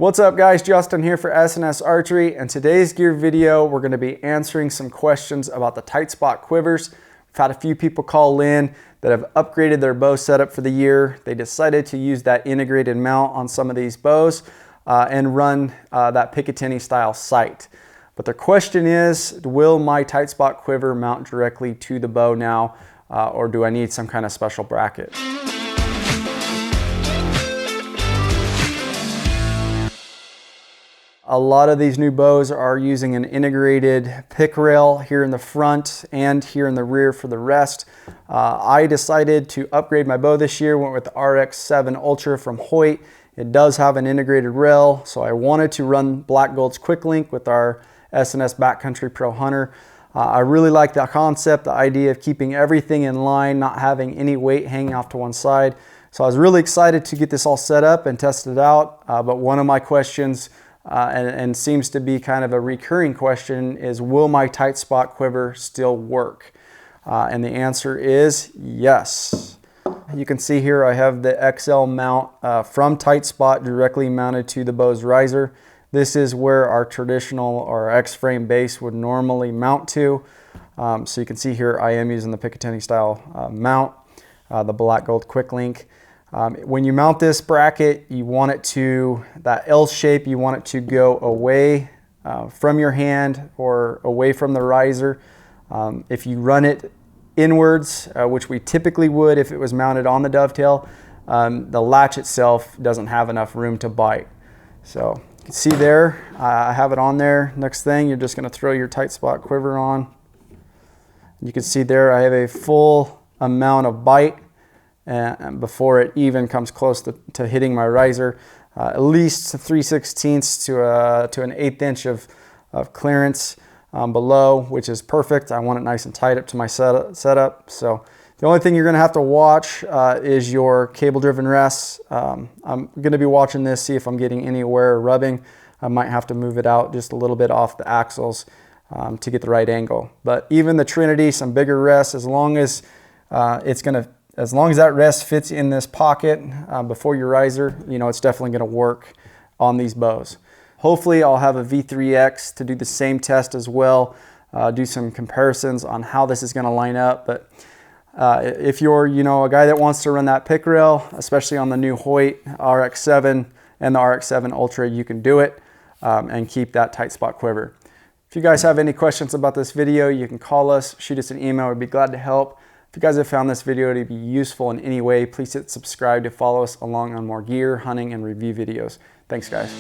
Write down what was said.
What's up guys, Justin here for S&S Archery, and today's gear video we're going to be answering some questions about the Tightspot quivers. We've had a few people call in that have upgraded their bow setup for the year. They decided to use that integrated mount on some of these bows and run that Picatinny style sight. But the question is, will my Tightspot quiver mount directly to the bow now, or do I need some kind of special bracket? A lot of these new bows are using an integrated pick rail here in the front and here in the rear for the rest. I decided to upgrade my bow this year, went with the RX-7 Ultra from Hoyt. It does have an integrated rail, so I wanted to run Black Gold's Quick Link with our S&S Backcountry Pro Hunter. I really like the concept, the idea of keeping everything in line, not having any weight hanging off to one side. So I was really excited to get this all set up and test it out, but one of my questions and seems to be kind of a recurring question is, will my Tightspot quiver still work? And the answer is yes. You can see here I have the XL mount from Tightspot directly mounted to the bow's riser. This is where our traditional or X-frame base would normally mount to. So you can see here I am using the Picatinny style mount, the Black Gold Quick Link. When you mount this bracket, you want it to, that L shape, you want it to go away from your hand or away from the riser. If you run it inwards, which we typically would if it was mounted on the dovetail, the latch itself doesn't have enough room to bite. So you can see there, I have it on there. Next thing, you're just going to throw your Tightspot quiver on. You can see there I have a full amount of bite. And before it even comes close to hitting my riser, at least 3/16 to an 1/8 inch of clearance below, which is perfect. I want it nice and tight up to my setup. So the only thing you're going to have to watch is your cable driven rests. I'm going to be watching this, see if I'm getting any wear or rubbing. I might have to move it out just a little bit off the axles to get the right angle. But even the Trinity, some bigger rests, as long as as long as that rest fits in this pocket before your riser, you know, it's definitely going to work on these bows. Hopefully I'll have a V3X to do the same test as well, do some comparisons on how this is going to line up. But if you're, you know, a guy that wants to run that pick rail, especially on the new Hoyt RX-7 and the RX-7 Ultra, you can do it and keep that Tightspot quiver. If you guys have any questions about this video, you can call us, shoot us an email. We'd be glad to help. If you guys have found this video to be useful in any way, please hit subscribe to follow us along on more gear, hunting, and review videos. Thanks, guys.